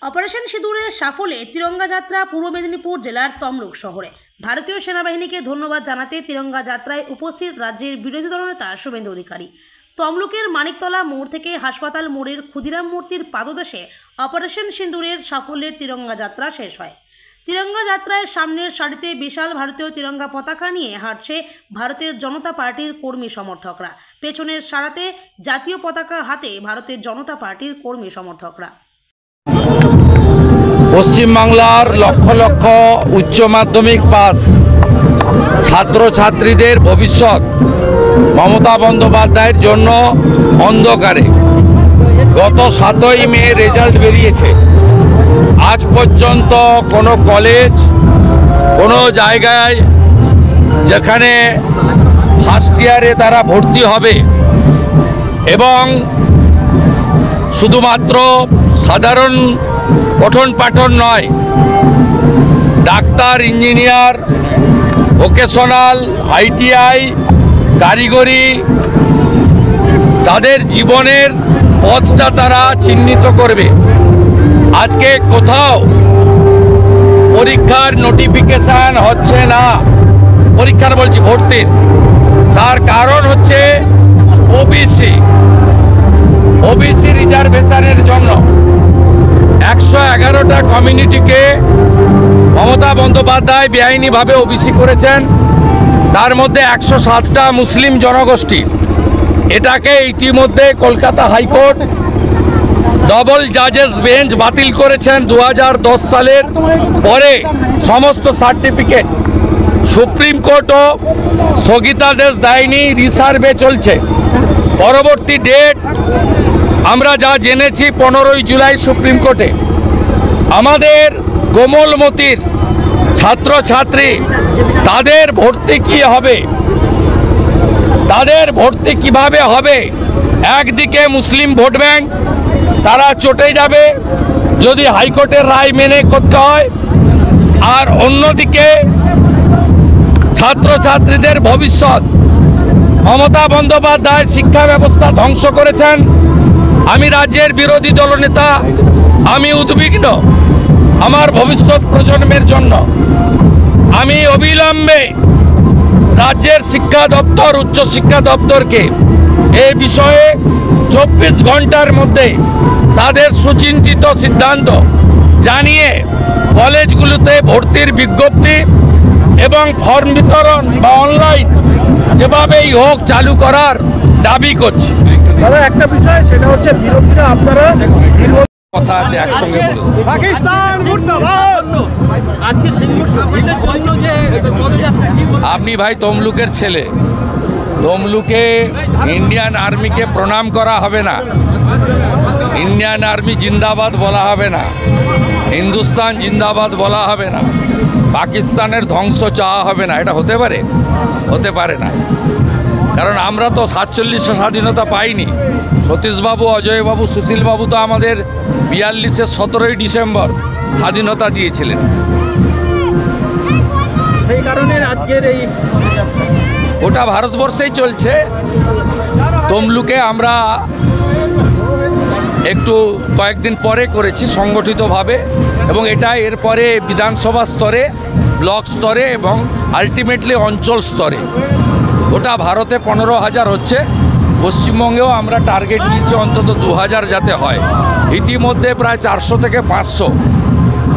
Operation সিঁদুরের সাফল্যে তিরঙ্গা যাত্রা পূর্ব মেদিনীপুর জেলার তমলুক শহরে। ভারতীয় সেনাবাহিনীকে ধন্যবাদ জানাতে তিরঙ্গা যাত্রায় উপস্থিত রাজ্যের বিরোধী দলনেতা শুভেন্দু অধিকারী। তমলুকের মানিকতলা মোড় থেকে হাসপাতাল মোড়ের ক্ষুদিরাম মূর্তির পাদদেশে অপারেশন সিঁদুরের সাফল্যের তিরঙ্গা যাত্রা শেষ হয়। তিরঙ্গা যাত্রায় সামনের সারিতে বিশাল ভারতীয় তিরঙ্গা পতাকা নিয়ে হাঁটছে ভারতের জনতা পার্টির কর্মী সমর্থকরা। পেছনের সারাতে জাতীয় পতাকা হাতে ভারতের জনতা পার্টির কর্মী সমর্থকরা। পশ্চিমবাংলার লক্ষ লক্ষ উচ্চ মাধ্যমিক পাস ছাত্রছাত্রীদের ভবিষ্যৎ মমতা বন্দ্যোপাধ্যায়ের জন্য অন্ধকারে। গত 7ই মে রেজাল্ট বেরিয়েছে। আজ পর্যন্ত কোনো কলেজ, কোনো জায়গায় যেখানে ফার্স্ট ইয়ারে তারা ভর্তি হবে এবং শুধুমাত্র সাধারণ পঠন পাঠন নয়, ডাক্তার, ইঞ্জিনিয়ার, ভোকেশনাল, ITI, কারিগরি, তাদের জীবনের পথটা তারা চিহ্নিত করবে। আজকে কোথাও পরীক্ষার নোটিফিকেশন হচ্ছে না, পরীক্ষার বলছি ভর্তির। তার কারণ হচ্ছে ওবিসি রিজার্ভেশনের জন্য 111টা কমিউনিটিকে মমতা বন্দ্যোপাধ্যায় বেআইনিভাবে ওবিসি করেছেন। তার মধ্যে 107টা মুসলিম জনগোষ্ঠী। এটাকে ইতিমধ্যে কলকাতা হাইকোর্ট ডবল জাজেস বেঞ্চ বাতিল করেছেন 2010 সালের পরে সমস্ত সার্টিফিকেট। সুপ্রিম কোর্টও স্থগিতাদেশ দেয়নি, রিসার্ভে চলছে। পরবর্তী ডেট আমরা যা জেনেছি 15ই জুলাই সুপ্রিম কোর্টে। আমাদের কোমলমতির ছাত্রছাত্রী তাদের ভর্তি কি হবে, তাদের ভর্তি কিভাবে হবে? একদিকে মুসলিম ভোট ব্যাংক, তারা চটে যাবে যদি হাইকোর্টের রায় মেনে করতে হয়, আর অন্যদিকে ছাত্রছাত্রীদের ভবিষ্যৎ। মমতা বন্দ্যোপাধ্যায় শিক্ষা ব্যবস্থা ধ্বংস করেছেন। আমি রাজ্যের বিরোধী দলনেতা, আমি উদ্বিগ্ন আমার ভবিষ্যৎ প্রজন্মের জন্য। আমি অবিলম্বে রাজ্যের শিক্ষা দপ্তর, উচ্চশিক্ষা দপ্তরকে এই বিষয়ে 24 ঘন্টার মধ্যে তাদের সুচিন্তিত সিদ্ধান্ত জানিয়ে কলেজগুলোতে ভর্তির বিজ্ঞপ্তি এবং ফর্ম বিতরণ বা অনলাইন যেভাবেই হোক চালু করার দাবি করছি। দাদা, একটা বিষয়, সেটা হচ্ছে বিরোধীরা আপনারা কথা আছে একসঙ্গে বলে। পাকিস্তান মুর্দাবাদ। আজকে সিঙ্গুর সাফল্যের জন্য যে পদযাত্রা, আপনি ভাই তমলুকের ছেলে, তমলুকে ইন্ডিয়ান আর্মিকে প্রণাম করা হবে না, ইন্ডিয়ান আর্মি জিন্দাবাদ বলা হবে না, হিন্দুস্তান জিন্দাবাদ বলা হবে না, পাকিস্তানের ধ্বংস চাওয়া হবে না। এটা হতে পারে? হতে পারে না। কারণ আমরা তো 47 স্বাধীনতা পাইনি। সতীশবাবু, অজয়বাবু, সুশীলবাবু তো আমাদের 42-এর 17ই ডিসেম্বর স্বাধীনতা দিয়েছিলেন। সেই কারণে আজকের এই ওটা ভারতবর্ষেই চলছে। তমলুকে আমরা একটু কয়েকদিন পরে করেছি সংগঠিতভাবে, এবং এটা এরপরে বিধানসভা স্তরে, ব্লক স্তরে এবং আলটিমেটলি অঞ্চল স্তরে। ওটা ভারতে 15,000 হচ্ছে। পশ্চিমবঙ্গেও আমরা টার্গেট নিয়েছি অন্তত 2000 যাতে হয়। ইতিমধ্যে প্রায় 400 থেকে 500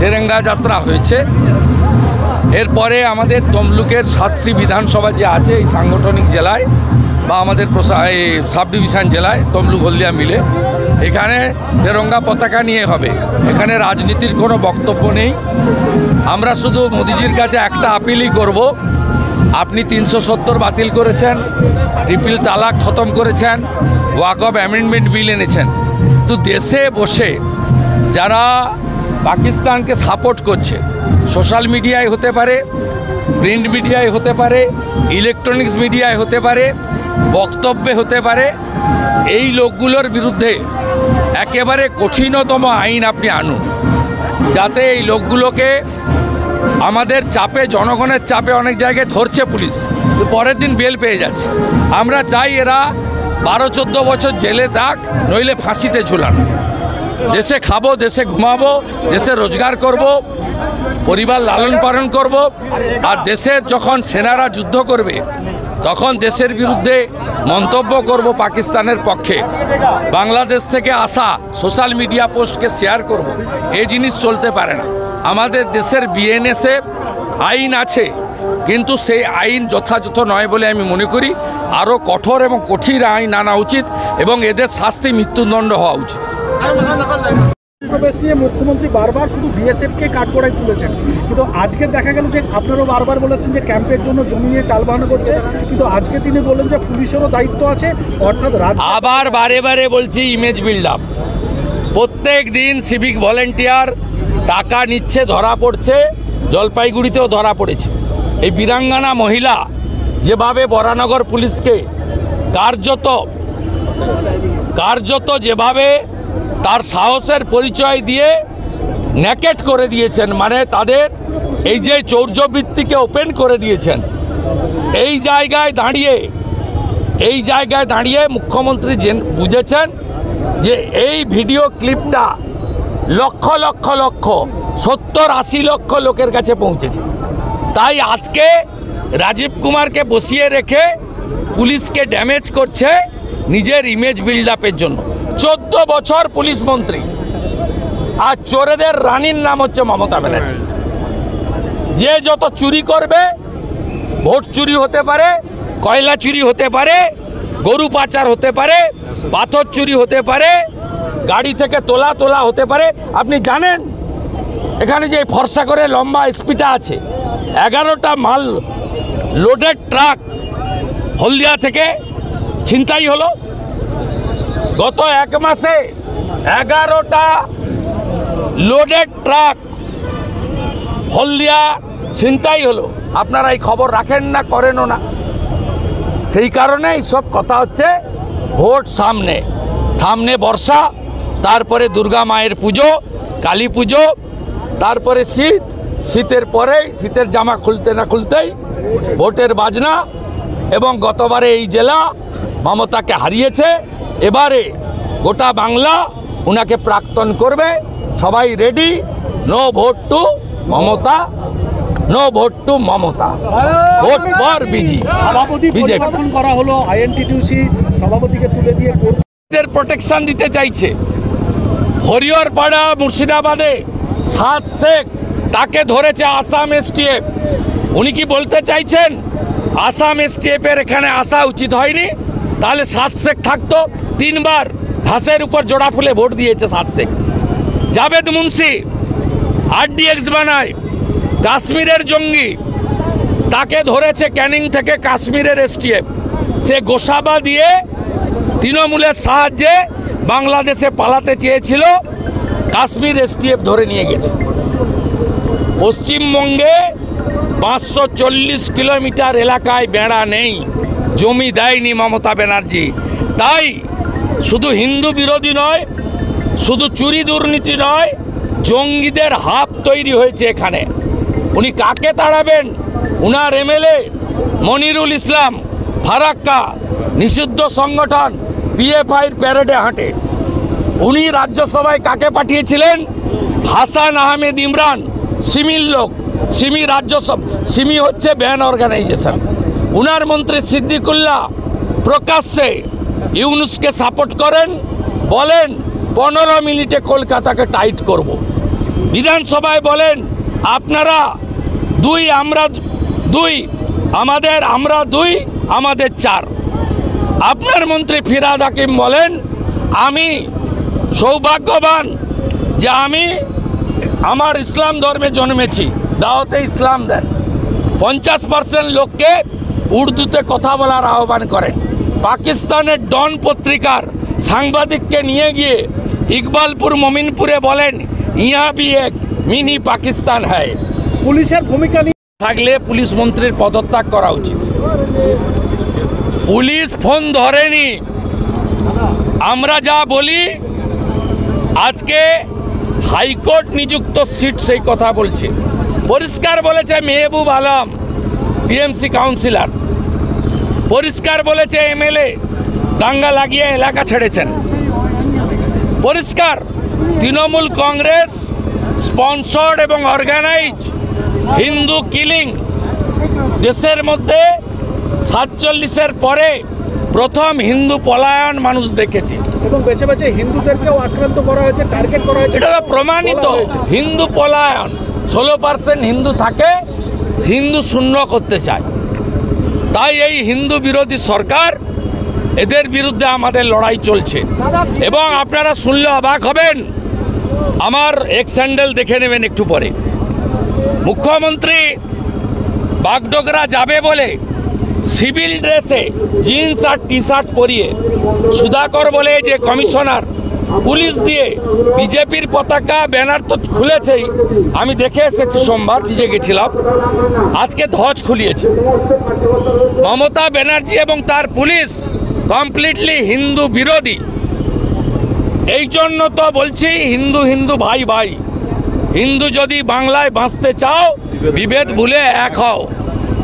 তিরঙ্গা যাত্রা হয়েছে। এরপরে আমাদের তমলুকের 7টি বিধানসভা যে আছে এই সাংগঠনিক জেলায় বা আমাদের সাব ডিভিশন জেলায়, তমলুক হলদিয়া মিলে, এখানে তিরঙ্গা পতাকা নিয়ে হবে। এখানে রাজনীতির কোনো বক্তব্য নেই। আমরা শুধু মোদিজির কাছে একটা আপিলই করব, আপনি 370 বাতিল করেছেন, ট্রিপল তালাক খতম করেছেন, ওয়াকফ অ্যামেন্ডমেন্ট বিল এনেছেন, তো দেশে বসে যারা পাকিস্তানকে সাপোর্ট করছে, সোশ্যাল মিডিয়ায় হতে পারে, প্রিন্ট মিডিয়ায় হতে পারে, ইলেকট্রনিক্স মিডিয়ায় হতে পারে, বক্তব্যে হতে পারে, এই লোকগুলোর বিরুদ্ধে একেবারে কঠিনতম আইন আপনি আনুন, যাতে এই লোকগুলোকে আমাদের চাপে, জনগণের চাপে অনেক জায়গায় ধরছে পুলিশ, পরের দিন বেল পেয়ে যাচ্ছে। আমরা চাই এরা 12-14 বছর জেলে থাক, নইলে ফাঁসিতে ঝুলান। দেশে খাবো, দেশে ঘুমাবো, দেশে রোজগার করব, পরিবার লালন পালন করব। আর দেশের যখন সেনারা যুদ্ধ করবে তখন দেশের বিরুদ্ধে মন্তব্য করব পাকিস্তানের পক্ষে। বাংলাদেশ থেকে আসা সোশ্যাল মিডিয়া পোস্টকে শেয়ার করব, এই জিনিস চলতে পারে না। আমাদের দেশের বিএনএসএ আইন আছে, কিন্তু সেই আইন যথাযথ নয় বলে আমি মনে করি। আরও কঠোর এবং কঠিন আইন আনা উচিত এবং এদের শাস্তি মৃত্যুদণ্ড হওয়া উচিত। সমাবেশ নিয়ে মুখ্যমন্ত্রী বারবার শুধু বিএসএফকে কাঠগড়ায় তুলেছেন, কিন্তু আজকে দেখা গেল যে আপনারাও বারবার বলেছেন যে ক্যাম্পের জন্য জমি নিয়ে টালবাহানা করছে, কিন্তু আজকে তিনি বললেন যে পুলিশেরও দায়িত্ব আছে, অর্থাৎ আবার বারে বারে বলছি ইমেজ বিল্ড আপ। প্রত্যেক দিন সিভিক ভলেন্টিয়ার টাকা নিচ্ছে, ধরা পড়ছে, জলপাইগুড়িতেও ধরা পড়েছে। এই বীরাঙ্গনা মহিলা যেভাবে বরানগর পুলিশকে কার্যত যেভাবে তার সাহসের পরিচয় দিয়ে নেকেট করে দিয়েছেন, মানে তাদের এই যে চৌর্যবৃত্তিকে ওপেন করে দিয়েছেন, এই জায়গায় দাঁড়িয়ে মুখ্যমন্ত্রী বুঝেছেন যে এই ভিডিও ক্লিপটা লক্ষ 70-80 লক্ষ লোকের কাছে পৌঁছেছে। তাই আজকে রাজীব কুমারকে বসিয়ে রেখে পুলিশকে ড্যামেজ করছে নিজের ইমেজ বিল্ড আপের জন্য। 14 বছর পুলিশ মন্ত্রী, আর চোরেদের রানীর নাম হচ্ছে মমতা ব্যানার্জি। যে যত চুরি করবে, ভোট চুরি হতে পারে, কয়লা চুরি হতে পারে, গরু পাচার হতে পারে, পাথর চুরি হতে পারে, গাড়ি থেকে তোলা হতে পারে। আপনি জানেন এখানে যে ফর্সা করে লম্বা এসপিটা আছে, 11টা মাল লোডেড ট্রাক হলদিয়া থেকে ছিনতাই হলো। গত 1 মাসে 11টা লোডেড ট্রাক হলদিয়া ছিনতাই হলো। আপনারা এই খবর রাখেন না, করেনও না। সেই কারণে সব কথা হচ্ছে ভোট সামনে বর্ষা, তারপরে দুর্গা মায়ের পুজো, কালী পুজো, তারপরে শীতের পরেই শীতের জামা খুলতে না খুলতেই ভোটের বাজনা। এবং গতবারে এই জেলা মমতাকে হারিয়েছে, এবারে গোটা বাংলা উনাকে প্রাক্তন করবে। সবাই ready. No vote to Mamata, no vote to Mamata, vote for BJP. করা হলো আইএনটিটিউসি সভাপতিকে তুলে দিয়ে প্রোটেকশন দিতে চাইছে। হরিহরপাড়া মুর্শিদাবাদে 7 শেখ, তাকে ধরেছে আসাম এসটিএফ। উনি কি বলতে চাইছেন আসাম এসটিএফের এখানে আসা উচিত হয়নি? তাহলে 7 শেখ থাকতো। 3 বার ঘাসের উপর জোড়া ফুলে ভোট দিয়েছে 7 শেখ। জাভেদ মুন্সি RDX বানায়, কাশ্মীরের জঙ্গি, তাকে ধরেছে ক্যানিং থেকে কাশ্মীরের এসটিএফ। সে গোসাবা দিয়ে তৃণমূলের সাহায্যে বাংলাদেশে পালাতে চেয়েছিল, কাশ্মীর এসটিএফ ধরে নিয়ে গেছে। পশ্চিমবঙ্গে 540 কিলোমিটার এলাকায় বেড়া নেই, জমি দেয়নি মমতা ব্যানার্জি। তাই শুধু হিন্দু বিরোধী নয়, শুধু চুরি দুর্নীতি নয়, জঙ্গিদের হাব তৈরি হয়েছে এখানে। উনি কাকে তাড়াবেন? উনার এমএলএ মনিরুল ইসলাম ফারাক্কা নিষিদ্ধ সংগঠন পিএফআইর প্যারেডে হাঁটে। উনি রাজ্যসভায় কাকে পাঠিয়েছিলেন? হাসান আহমেদ ইমরান, সিমির লোক। সিমি হচ্ছে ব্যান অর্গানাইজেশন। উনার মন্ত্রী সিদ্দিকুল্লাহ প্রকাশ্যে ইউনুসকে সাপোর্ট করেন, বলেন 15 মিনিটে কলকাতাকে টাইট করব। বিধানসভায় বলেন আপনারা 2 আমরা 2, আমরা 2 আমাদের 4। আপনার মন্ত্রী ফিরহাদ হাকিম বলেন আমি সৌভাগ্যবান যে আমি আমার ইসলাম ধর্মে জন্মেছি, দাওয়াতে ইসলাম দেন। 50% লোককে উর্দুতে কথা বলার আহ্বান করেন। পাকিস্তানের ডন পত্রিকার সাংবাদিককে নিয়ে গিয়ে ইকবালপুর মমিনপুরে বলেন ইহা ভি এক মিনি পাকিস্তান হ্যায়। পুলিশের ভূমিকা নিয়ে থাকলে পুলিশ মন্ত্রীর পদত্যাগ করা উচিত। পুলিশ ফোন ধরেনি। আমরা যা বলি, আজকে হাইকোর্ট নিযুক্ত সিট সেই কথা বলছে। পরিষ্কার বলেছে মেহবুব আলম টিএমসি কাউন্সিলর, পরিষ্কার বলেছে এমএলএ দাঙ্গা লাগিয়ে এলাকা ছেড়েছেন, পরিষ্কার। তৃণমূল কংগ্রেস স্পন্সর্ড এবং অর্গানাইজ হিন্দু কিলিং দেশের মধ্যে 47-এর পরে প্রথম হিন্দু পলায়ন মানুষ দেখেছে এবং বেছে বেছে হিন্দুদেরকেও আক্রান্ত করা হয়েছে, টার্গেট করা হয়েছে। এটা তো প্রমাণিত হিন্দু পলায়ন। 16% হিন্দু থাকে, হিন্দু শূন্য করতে চায়। তাই এই হিন্দু বিরোধী সরকার, এদের বিরুদ্ধে আমাদের লড়াই চলছে। এবং আপনারা শুনলে অবাক হবেন, আমার এক্স হ্যান্ডেল দেখে নেবেন একটু পরে। মুখ্যমন্ত্রী বাগডোগরা যাবে বলে সিভিল ড্রেসে জিন্স আর টি শার্ট পরিয়ে, সুধাকর বলে যে কমিশনার, পুলিশ দিয়ে বিজেপির পতাকা ব্যানার তো খুলেছেই, আমি দেখে এসেছি, সোমবার নিজে গেছিলাম, আজকে ধ্বজ খুলিয়েছে। মমতা ব্যানার্জি এবং তার পুলিশ কমপ্লিটলি হিন্দু বিরোধী। এই জন্য তো বলছি হিন্দু হিন্দু ভাই ভাই। হিন্দু যদি বাংলায় বাঁচতে চাও, বিভেদ ভুলে এক হও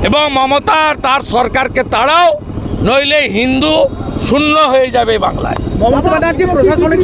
এবং মমতা আর তার সরকারকে তাড়াও, নইলে হিন্দু শূন্য হয়ে যাবে বাংলায়। মমতা ব্যানার্জি প্রশাসনিক